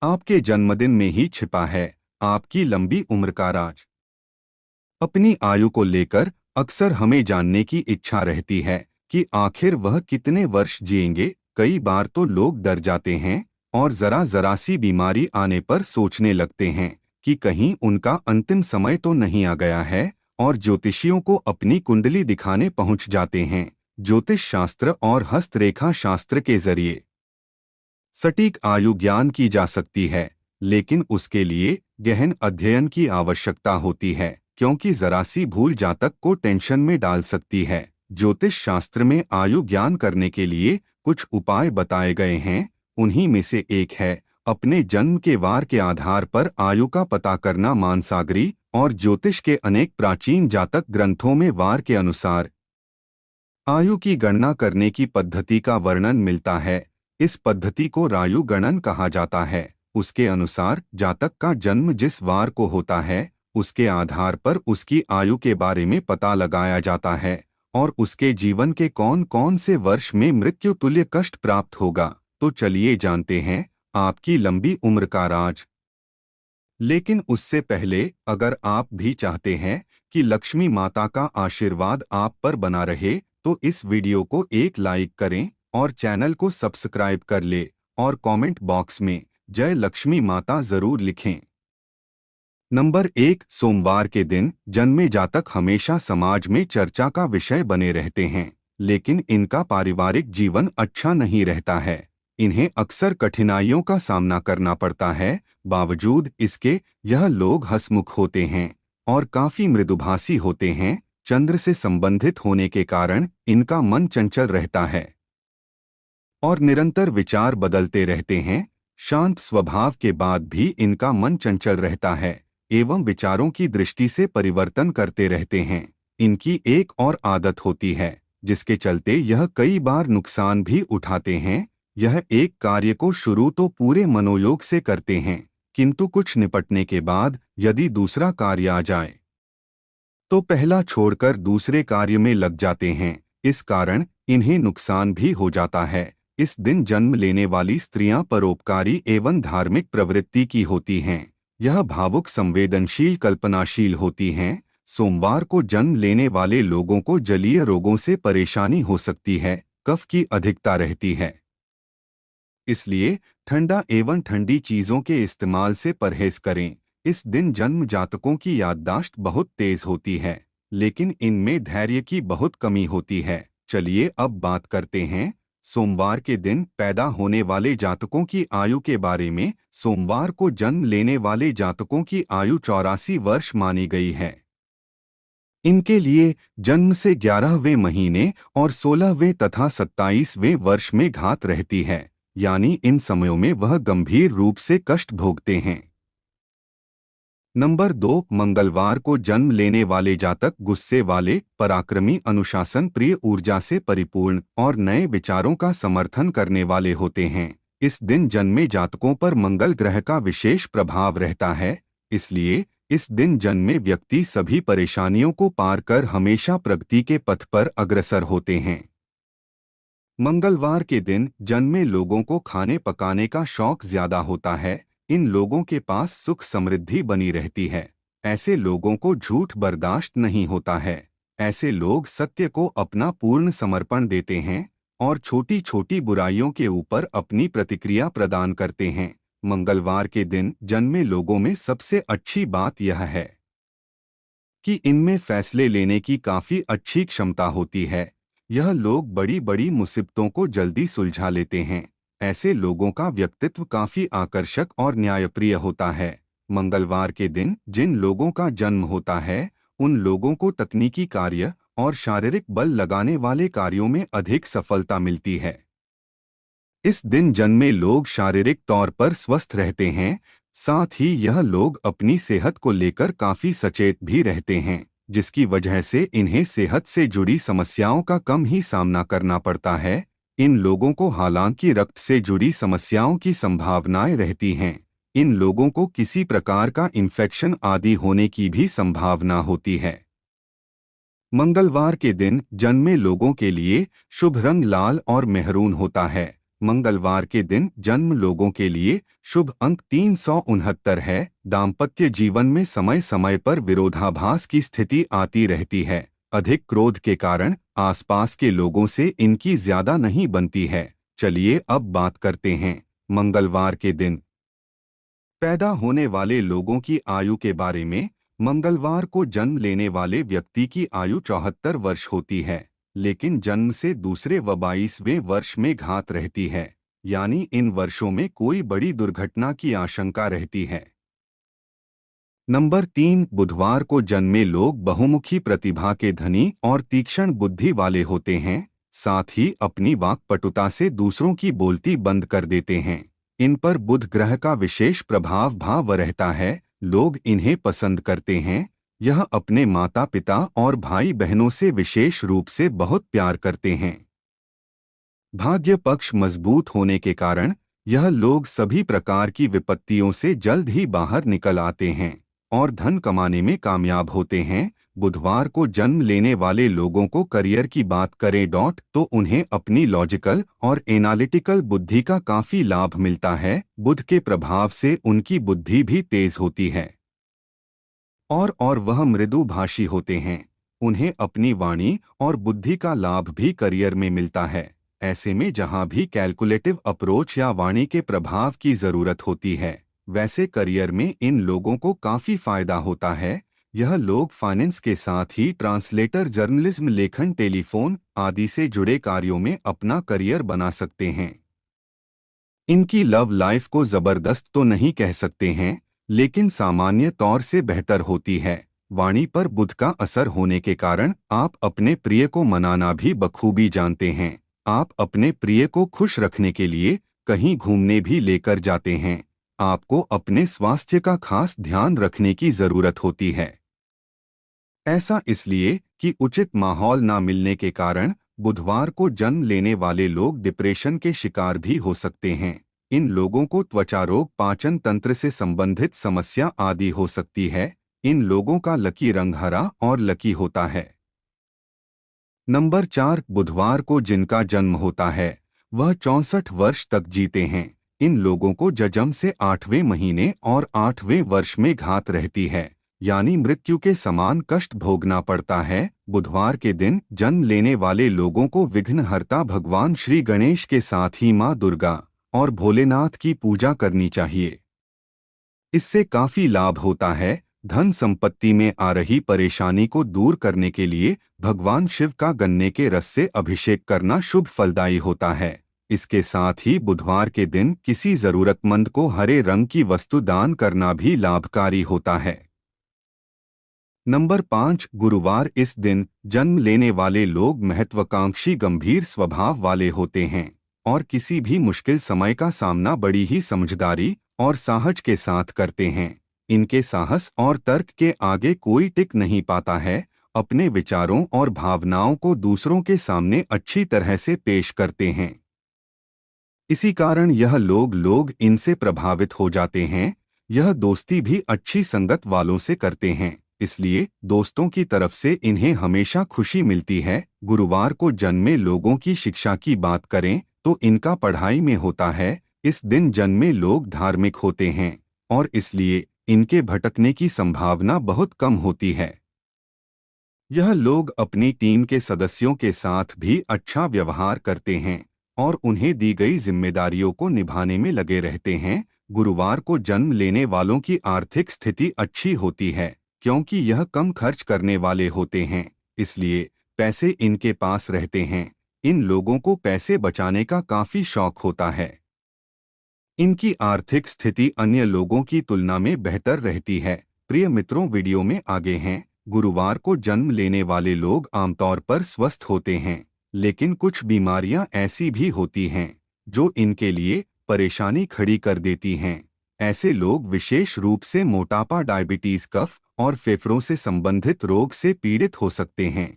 आपके जन्मदिन में ही छिपा है आपकी लंबी उम्र का राज। अपनी आयु को लेकर अक्सर हमें जानने की इच्छा रहती है कि आखिर वह कितने वर्ष जिएंगे। कई बार तो लोग डर जाते हैं और जरा सी बीमारी आने पर सोचने लगते हैं कि कहीं उनका अंतिम समय तो नहीं आ गया है, और ज्योतिषियों को अपनी कुंडली दिखाने पहुंच जाते हैं। ज्योतिष शास्त्र और हस्तरेखा शास्त्र के जरिए सटीक आयु ज्ञान की जा सकती है, लेकिन उसके लिए गहन अध्ययन की आवश्यकता होती है, क्योंकि जरा सी भूल जातक को टेंशन में डाल सकती है। ज्योतिष शास्त्र में आयु ज्ञान करने के लिए कुछ उपाय बताए गए हैं। उन्हीं में से एक है अपने जन्म के वार के आधार पर आयु का पता करना। मानसागरी और ज्योतिष के अनेक प्राचीन जातक ग्रंथों में वार के अनुसार आयु की गणना करने की पद्धति का वर्णन मिलता है। इस पद्धति को रायु गणन कहा जाता है। उसके अनुसार जातक का जन्म जिस वार को होता है, उसके आधार पर उसकी आयु के बारे में पता लगाया जाता है और उसके जीवन के कौन कौन से वर्ष में मृत्यु तुल्य कष्ट प्राप्त होगा। तो चलिए जानते हैं आपकी लंबी उम्र का राज। लेकिन उससे पहले, अगर आप भी चाहते हैं कि लक्ष्मी माता का आशीर्वाद आप पर बना रहे, तो इस वीडियो को एक लाइक करें और चैनल को सब्सक्राइब कर ले और कमेंट बॉक्स में जय लक्ष्मी माता जरूर लिखें। नंबर 1, सोमवार के दिन जन्मे जातक हमेशा समाज में चर्चा का विषय बने रहते हैं, लेकिन इनका पारिवारिक जीवन अच्छा नहीं रहता है। इन्हें अक्सर कठिनाइयों का सामना करना पड़ता है। बावजूद इसके यह लोग हंसमुख होते हैं और काफी मृदुभाषी होते हैं। चंद्र से संबंधित होने के कारण इनका मन चंचल रहता है और निरंतर विचार बदलते रहते हैं। शांत स्वभाव के बाद भी इनका मन चंचल रहता है एवं विचारों की दृष्टि से परिवर्तन करते रहते हैं। इनकी एक और आदत होती है जिसके चलते यह कई बार नुकसान भी उठाते हैं। यह एक कार्य को शुरू तो पूरे मनोयोग से करते हैं, किंतु कुछ निपटने के बाद यदि दूसरा कार्य आ जाए तो पहला छोड़कर दूसरे कार्य में लग जाते हैं। इस कारण इन्हें नुकसान भी हो जाता है। इस दिन जन्म लेने वाली स्त्रियां परोपकारी एवं धार्मिक प्रवृत्ति की होती हैं। यह भावुक, संवेदनशील, कल्पनाशील होती हैं। सोमवार को जन्म लेने वाले लोगों को जलीय रोगों से परेशानी हो सकती है। कफ की अधिकता रहती है, इसलिए ठंडा एवं ठंडी चीजों के इस्तेमाल से परहेज करें। इस दिन जन्म जातकों की याददाश्त बहुत तेज होती है, लेकिन इनमें धैर्य की बहुत कमी होती है। चलिए अब बात करते हैं सोमवार के दिन पैदा होने वाले जातकों की आयु के बारे में। सोमवार को जन्म लेने वाले जातकों की आयु 84 वर्ष मानी गई है। इनके लिए जन्म से 11वें महीने और 16वें तथा 27वें वर्ष में घात रहती है, यानी इन समयों में वह गंभीर रूप से कष्ट भोगते हैं। नंबर 2, मंगलवार को जन्म लेने वाले जातक गुस्से वाले, पराक्रमी, अनुशासन प्रिय, ऊर्जा से परिपूर्ण और नए विचारों का समर्थन करने वाले होते हैं। इस दिन जन्मे जातकों पर मंगल ग्रह का विशेष प्रभाव रहता है, इसलिए इस दिन जन्मे व्यक्ति सभी परेशानियों को पार कर हमेशा प्रगति के पथ पर अग्रसर होते हैं। मंगलवार के दिन जन्मे लोगों को खाने पकाने का शौक ज्यादा होता है। इन लोगों के पास सुख समृद्धि बनी रहती है। ऐसे लोगों को झूठ बर्दाश्त नहीं होता है। ऐसे लोग सत्य को अपना पूर्ण समर्पण देते हैं और छोटी छोटी बुराइयों के ऊपर अपनी प्रतिक्रिया प्रदान करते हैं। मंगलवार के दिन जन्मे लोगों में सबसे अच्छी बात यह है कि इनमें फैसले लेने की काफी अच्छी क्षमता होती है। यह लोग बड़ी बड़ी मुसीबतों को जल्दी सुलझा लेते हैं। ऐसे लोगों का व्यक्तित्व काफी आकर्षक और न्यायप्रिय होता है। मंगलवार के दिन जिन लोगों का जन्म होता है, उन लोगों को तकनीकी कार्य और शारीरिक बल लगाने वाले कार्यों में अधिक सफलता मिलती है। इस दिन जन्मे लोग शारीरिक तौर पर स्वस्थ रहते हैं, साथ ही यह लोग अपनी सेहत को लेकर काफी सचेत भी रहते हैं, जिसकी वजह से इन्हें सेहत से जुड़ी समस्याओं का कम ही सामना करना पड़ता है। इन लोगों को हालांकि रक्त से जुड़ी समस्याओं की संभावनाएं रहती हैं। इन लोगों को किसी प्रकार का इन्फेक्शन आदि होने की भी संभावना होती है। मंगलवार के दिन जन्मे लोगों के लिए शुभ रंग लाल और मेहरून होता है। मंगलवार के दिन जन्म लोगों के लिए शुभ अंक 369 है। दाम्पत्य जीवन में समय समय पर विरोधाभास की स्थिति आती रहती है। अधिक क्रोध के कारण आसपास के लोगों से इनकी ज्यादा नहीं बनती है। चलिए अब बात करते हैं मंगलवार के दिन पैदा होने वाले लोगों की आयु के बारे में। मंगलवार को जन्म लेने वाले व्यक्ति की आयु 74 वर्ष होती है, लेकिन जन्म से दूसरे व 22वें वर्ष में घात रहती है, यानी इन वर्षों में कोई बड़ी दुर्घटना की आशंका रहती है। नंबर 3, बुधवार को जन्मे लोग बहुमुखी प्रतिभा के धनी और तीक्ष्ण बुद्धि वाले होते हैं, साथ ही अपनी वाक्पटुता से दूसरों की बोलती बंद कर देते हैं। इन पर बुध ग्रह का विशेष प्रभाव रहता है। लोग इन्हें पसंद करते हैं। यह अपने माता पिता और भाई बहनों से विशेष रूप से बहुत प्यार करते हैं। भाग्य पक्ष मजबूत होने के कारण यह लोग सभी प्रकार की विपत्तियों से जल्द ही बाहर निकल आते हैं और धन कमाने में कामयाब होते हैं। बुधवार को जन्म लेने वाले लोगों को करियर की बात करें तो उन्हें अपनी लॉजिकल और एनालिटिकल बुद्धि का काफी लाभ मिलता है। बुध के प्रभाव से उनकी बुद्धि भी तेज होती है और वह मृदुभाषी होते हैं। उन्हें अपनी वाणी और बुद्धि का लाभ भी करियर में मिलता है। ऐसे में जहां भी कैलकुलेटिव अप्रोच या वाणी के प्रभाव की जरूरत होती है, वैसे करियर में इन लोगों को काफी फायदा होता है। यह लोग फाइनेंस के साथ ही ट्रांसलेटर, जर्नलिज्म, लेखन, टेलीफोन आदि से जुड़े कार्यों में अपना करियर बना सकते हैं। इनकी लव लाइफ को जबरदस्त तो नहीं कह सकते हैं, लेकिन सामान्य तौर से बेहतर होती है। वाणी पर बुध का असर होने के कारण आप अपने प्रिय को मनाना भी बखूबी जानते हैं। आप अपने प्रिय को खुश रखने के लिए कहीं घूमने भी लेकर जाते हैं। आपको अपने स्वास्थ्य का खास ध्यान रखने की जरूरत होती है। ऐसा इसलिए कि उचित माहौल ना मिलने के कारण बुधवार को जन्म लेने वाले लोग डिप्रेशन के शिकार भी हो सकते हैं। इन लोगों को त्वचा रोग, पाचन तंत्र से संबंधित समस्या आदि हो सकती है। इन लोगों का लकी रंग हरा और लकी होता है। नंबर 4, बुधवार को जिनका जन्म होता है वह 64 वर्ष तक जीते हैं। इन लोगों को जन्म से 8वें महीने और 8वें वर्ष में घात रहती है, यानी मृत्यु के समान कष्ट भोगना पड़ता है। बुधवार के दिन जन्म लेने वाले लोगों को विघ्नहर्ता भगवान श्री गणेश के साथ ही मां दुर्गा और भोलेनाथ की पूजा करनी चाहिए। इससे काफी लाभ होता है। धन संपत्ति में आ रही परेशानी को दूर करने के लिए भगवान शिव का गन्ने के रस से अभिषेक करना शुभ फलदायी होता है। इसके साथ ही बुधवार के दिन किसी जरूरतमंद को हरे रंग की वस्तु दान करना भी लाभकारी होता है। नंबर 5, गुरुवार। इस दिन जन्म लेने वाले लोग महत्वाकांक्षी, गंभीर स्वभाव वाले होते हैं और किसी भी मुश्किल समय का सामना बड़ी ही समझदारी और साहस के साथ करते हैं। इनके साहस और तर्क के आगे कोई टिक नहीं पाता है। अपने विचारों और भावनाओं को दूसरों के सामने अच्छी तरह से पेश करते हैं। इसी कारण यह लोग इनसे प्रभावित हो जाते हैं। यह दोस्ती भी अच्छी संगत वालों से करते हैं, इसलिए दोस्तों की तरफ से इन्हें हमेशा खुशी मिलती है। गुरुवार को जन्मे लोगों की शिक्षा की बात करें तो इनका पढ़ाई में होता है। इस दिन जन्मे लोग धार्मिक होते हैं और इसलिए इनके भटकने की संभावना बहुत कम होती है। यह लोग अपनी टीम के सदस्यों के साथ भी अच्छा व्यवहार करते हैं और उन्हें दी गई जिम्मेदारियों को निभाने में लगे रहते हैं। गुरुवार को जन्म लेने वालों की आर्थिक स्थिति अच्छी होती है, क्योंकि यह कम खर्च करने वाले होते हैं, इसलिए पैसे इनके पास रहते हैं। इन लोगों को पैसे बचाने का काफी शौक होता है। इनकी आर्थिक स्थिति अन्य लोगों की तुलना में बेहतर रहती है। प्रिय मित्रों, वीडियो में आगे हैं। गुरुवार को जन्म लेने वाले लोग आमतौर पर स्वस्थ होते हैं, लेकिन कुछ बीमारियां ऐसी भी होती हैं जो इनके लिए परेशानी खड़ी कर देती हैं। ऐसे लोग विशेष रूप से मोटापा, डायबिटीज, कफ और फेफड़ों से संबंधित रोग से पीड़ित हो सकते हैं।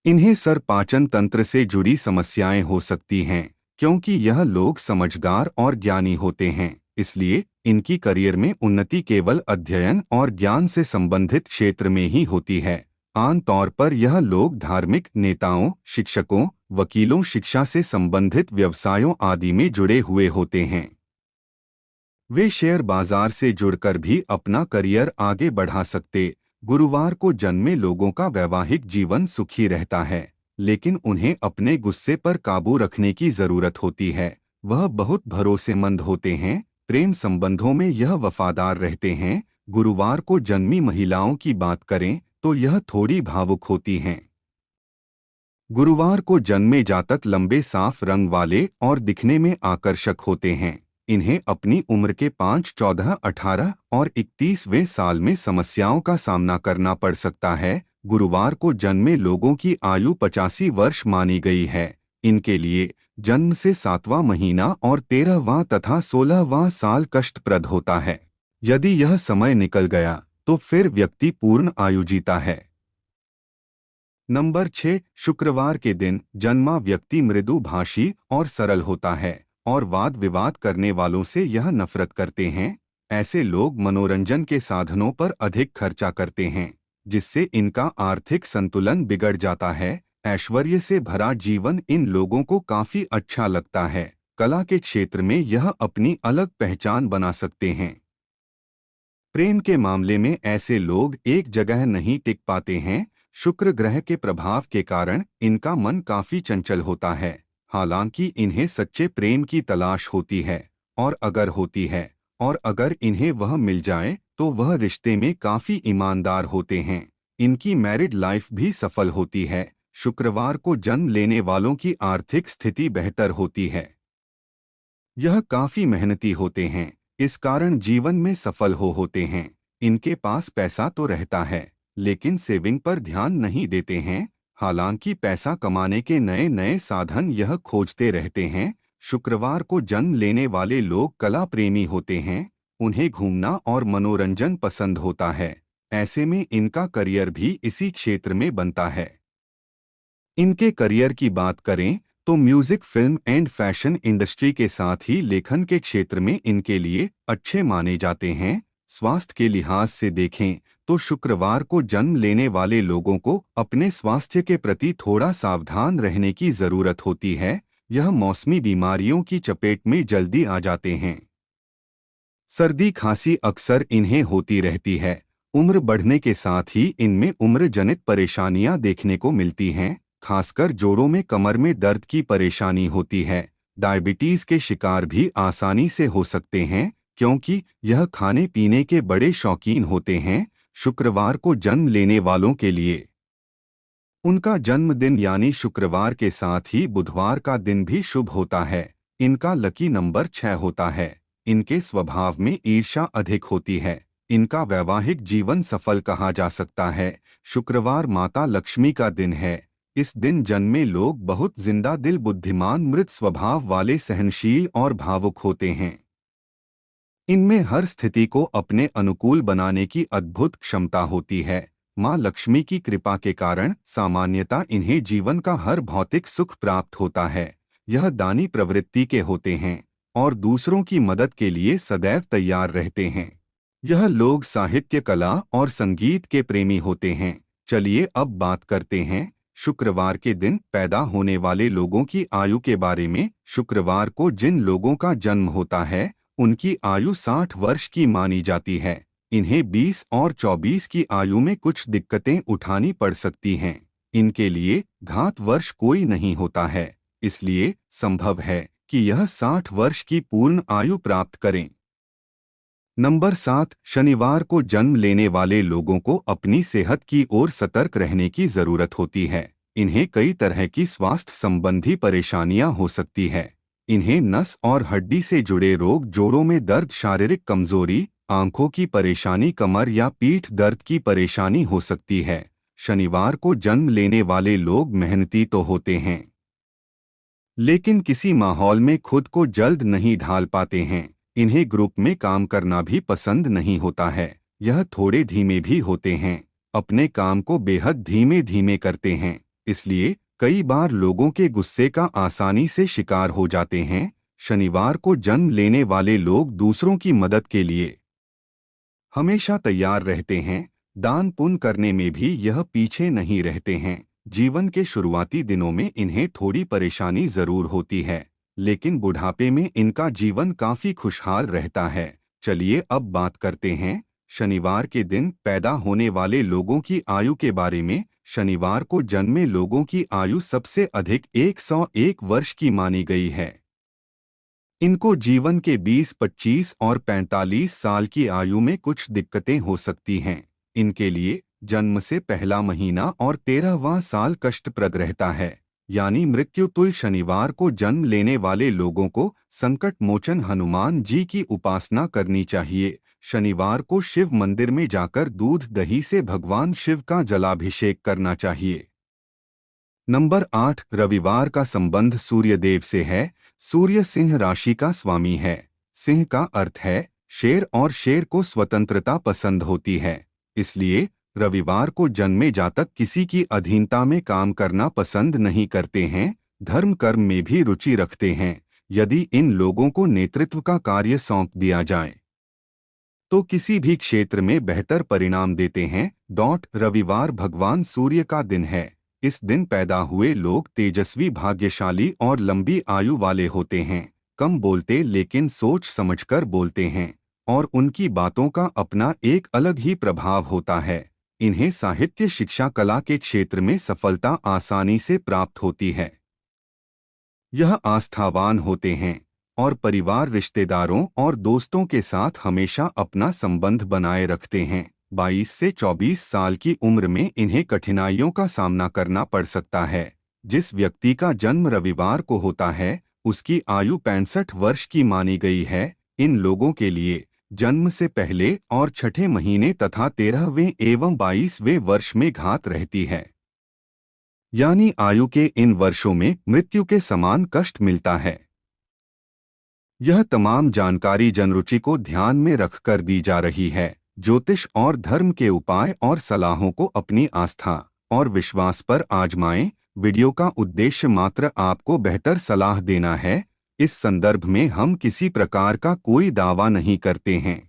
इन्हें सर, पाचन तंत्र से जुड़ी समस्याएं हो सकती हैं, क्योंकि यह लोग समझदार और ज्ञानी होते हैं। इसलिए इनकी करियर में उन्नति केवल अध्ययन और ज्ञान से संबंधित क्षेत्र में ही होती है। आम तौर पर यह लोग धार्मिक नेताओं, शिक्षकों वकीलों, शिक्षा से संबंधित व्यवसायों आदि में जुड़े हुए होते हैं। वे शेयर बाजार से जुड़कर भी अपना करियर आगे बढ़ा सकते। गुरुवार को जन्मे लोगों का वैवाहिक जीवन सुखी रहता है, लेकिन उन्हें अपने गुस्से पर काबू रखने की जरूरत होती है। वह बहुत भरोसेमंद होते हैं, प्रेम संबंधों में यह वफादार रहते हैं। गुरुवार को जन्मी महिलाओं की बात करें तो यह थोड़ी भावुक होती हैं। गुरुवार को जन्मे जातक लंबे साफ रंग वाले और दिखने में आकर्षक होते हैं। इन्हें अपनी उम्र के 5, 14, 18 और 31वें साल में समस्याओं का सामना करना पड़ सकता है। गुरुवार को जन्मे लोगों की आयु 85 वर्ष मानी गई है। इनके लिए जन्म से 7वां महीना और 13वां तथा 16वां साल कष्टप्रद होता है। यदि यह समय निकल गया तो फिर व्यक्ति पूर्ण आयु जीता है। नंबर 6, शुक्रवार के दिन जन्मा व्यक्ति मृदु भाषी और सरल होता है और वाद विवाद करने वालों से यह नफरत करते हैं। ऐसे लोग मनोरंजन के साधनों पर अधिक खर्चा करते हैं, जिससे इनका आर्थिक संतुलन बिगड़ जाता है। ऐश्वर्य से भरा जीवन इन लोगों को काफी अच्छा लगता है। कला के क्षेत्र में यह अपनी अलग पहचान बना सकते हैं। प्रेम के मामले में ऐसे लोग एक जगह नहीं टिक पाते हैं। शुक्र ग्रह के प्रभाव के कारण इनका मन काफी चंचल होता है। हालांकि इन्हें सच्चे प्रेम की तलाश होती है, और अगर इन्हें वह मिल जाए तो वह रिश्ते में काफी ईमानदार होते हैं। इनकी मैरिड लाइफ भी सफल होती है। शुक्रवार को जन्म लेने वालों की आर्थिक स्थिति बेहतर होती है। यह काफी मेहनती होते हैं, इस कारण जीवन में सफल होते हैं। इनके पास पैसा तो रहता है, लेकिन सेविंग पर ध्यान नहीं देते हैं। हालांकि पैसा कमाने के नए नए साधन यह खोजते रहते हैं। शुक्रवार को जन्म लेने वाले लोग कला प्रेमी होते हैं। उन्हें घूमना और मनोरंजन पसंद होता है। ऐसे में इनका करियर भी इसी क्षेत्र में बनता है। इनके करियर की बात करें तो music, film and fashion industry के साथ ही लेखन के क्षेत्र में इनके लिए अच्छे माने जाते हैं। स्वास्थ्य के लिहाज से देखें तो शुक्रवार को जन्म लेने वाले लोगों को अपने स्वास्थ्य के प्रति थोड़ा सावधान रहने की जरूरत होती है। यह मौसमी बीमारियों की चपेट में जल्दी आ जाते हैं। सर्दी खांसी अक्सर इन्हें होती रहती है। उम्र बढ़ने के साथ ही इनमें उम्र जनित परेशानियां देखने को मिलती हैं। खासकर जोड़ों में, कमर में दर्द की परेशानी होती है। डायबिटीज के शिकार भी आसानी से हो सकते हैं, क्योंकि यह खाने पीने के बड़े शौकीन होते हैं। शुक्रवार को जन्म लेने वालों के लिए उनका जन्मदिन यानी शुक्रवार के साथ ही बुधवार का दिन भी शुभ होता है। इनका लकी नंबर 6 होता है। इनके स्वभाव में ईर्ष्या अधिक होती है। इनका वैवाहिक जीवन सफल कहा जा सकता है। शुक्रवार माता लक्ष्मी का दिन है। इस दिन जन्मे लोग बहुत जिंदा दिल, बुद्धिमान, मृत स्वभाव वाले, सहनशील और भावुक होते हैं। इनमें हर स्थिति को अपने अनुकूल बनाने की अद्भुत क्षमता होती है। माँ लक्ष्मी की कृपा के कारण सामान्यतः इन्हें जीवन का हर भौतिक सुख प्राप्त होता है। यह दानी प्रवृत्ति के होते हैं और दूसरों की मदद के लिए सदैव तैयार रहते हैं। यह लोग साहित्य, कला और संगीत के प्रेमी होते हैं। चलिए अब बात करते हैं शुक्रवार के दिन पैदा होने वाले लोगों की आयु के बारे में। शुक्रवार को जिन लोगों का जन्म होता है उनकी आयु 60 वर्ष की मानी जाती है। इन्हें 20 और 24 की आयु में कुछ दिक्कतें उठानी पड़ सकती हैं। इनके लिए घात वर्ष कोई नहीं होता है, इसलिए संभव है कि यह 60 वर्ष की पूर्ण आयु प्राप्त करें। नंबर 7, शनिवार को जन्म लेने वाले लोगों को अपनी सेहत की ओर सतर्क रहने की जरूरत होती है। इन्हें कई तरह की स्वास्थ्य संबंधी परेशानियां हो सकती है। इन्हें नस और हड्डी से जुड़े रोग, जोड़ों में दर्द, शारीरिक कमजोरी, आंखों की परेशानी, कमर या पीठ दर्द की परेशानी हो सकती है। शनिवार को जन्म लेने वाले लोग मेहनती तो होते हैं, लेकिन किसी माहौल में खुद को जल्द नहीं ढाल पाते हैं। इन्हें ग्रुप में काम करना भी पसंद नहीं होता है। यह थोड़े धीमे भी होते हैं, अपने काम को बेहद धीमे धीमे करते हैं, इसलिए कई बार लोगों के गुस्से का आसानी से शिकार हो जाते हैं। शनिवार को जन्म लेने वाले लोग दूसरों की मदद के लिए हमेशा तैयार रहते हैं। दान पुण्य करने में भी यह पीछे नहीं रहते हैं। जीवन के शुरुआती दिनों में इन्हें थोड़ी परेशानी जरूर होती है, लेकिन बुढ़ापे में इनका जीवन काफी खुशहाल रहता है। चलिए अब बात करते हैं शनिवार के दिन पैदा होने वाले लोगों की आयु के बारे में। शनिवार को जन्मे लोगों की आयु सबसे अधिक 101 वर्ष की मानी गई है। इनको जीवन के 20, 25 और 45 साल की आयु में कुछ दिक्कतें हो सकती हैं। इनके लिए जन्म से पहला महीना और 13वां साल कष्टप्रद रहता है, यानी मृत्यु तुल्य। शनिवार को जन्म लेने वाले लोगों को संकट मोचन हनुमान जी की उपासना करनी चाहिए। शनिवार को शिव मंदिर में जाकर दूध दही से भगवान शिव का जलाभिषेक करना चाहिए। नंबर 8, रविवार का संबंध सूर्यदेव से है। सूर्य सिंह राशि का स्वामी है। सिंह का अर्थ है शेर और शेर को स्वतंत्रता पसंद होती है। इसलिए रविवार को जन्मे जातक किसी की अधीनता में काम करना पसंद नहीं करते हैं, धर्म कर्म में भी रुचि रखते हैं। यदि इन लोगों को नेतृत्व का कार्य सौंप दिया जाए तो किसी भी क्षेत्र में बेहतर परिणाम देते हैं। रविवार भगवान सूर्य का दिन है। इस दिन पैदा हुए लोग तेजस्वी, भाग्यशाली और लंबी आयु वाले होते हैं। कम बोलते लेकिन सोच समझकर बोलते हैं और उनकी बातों का अपना एक अलग ही प्रभाव होता है। इन्हें साहित्य, शिक्षा, कला के क्षेत्र में सफलता आसानी से प्राप्त होती है। यह आस्थावान होते हैं और परिवार, रिश्तेदारों और दोस्तों के साथ हमेशा अपना संबंध बनाए रखते हैं। 22 से 24 साल की उम्र में इन्हें कठिनाइयों का सामना करना पड़ सकता है। जिस व्यक्ति का जन्म रविवार को होता है उसकी आयु 65 वर्ष की मानी गई है। इन लोगों के लिए जन्म से पहले और छठे महीने तथा 13वें एवं 22वें वर्ष में घात रहती है, यानी आयु के इन वर्षों में मृत्यु के समान कष्ट मिलता है। यह तमाम जानकारी जनरुचि को ध्यान में रखकर दी जा रही है। ज्योतिष और धर्म के उपाय और सलाहों को अपनी आस्था और विश्वास पर आजमाएं। वीडियो का उद्देश्य मात्र आपको बेहतर सलाह देना है। इस संदर्भ में हम किसी प्रकार का कोई दावा नहीं करते हैं।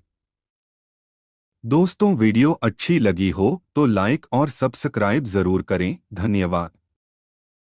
दोस्तों, वीडियो अच्छी लगी हो तो लाइक और सब्सक्राइब जरूर करें। धन्यवाद।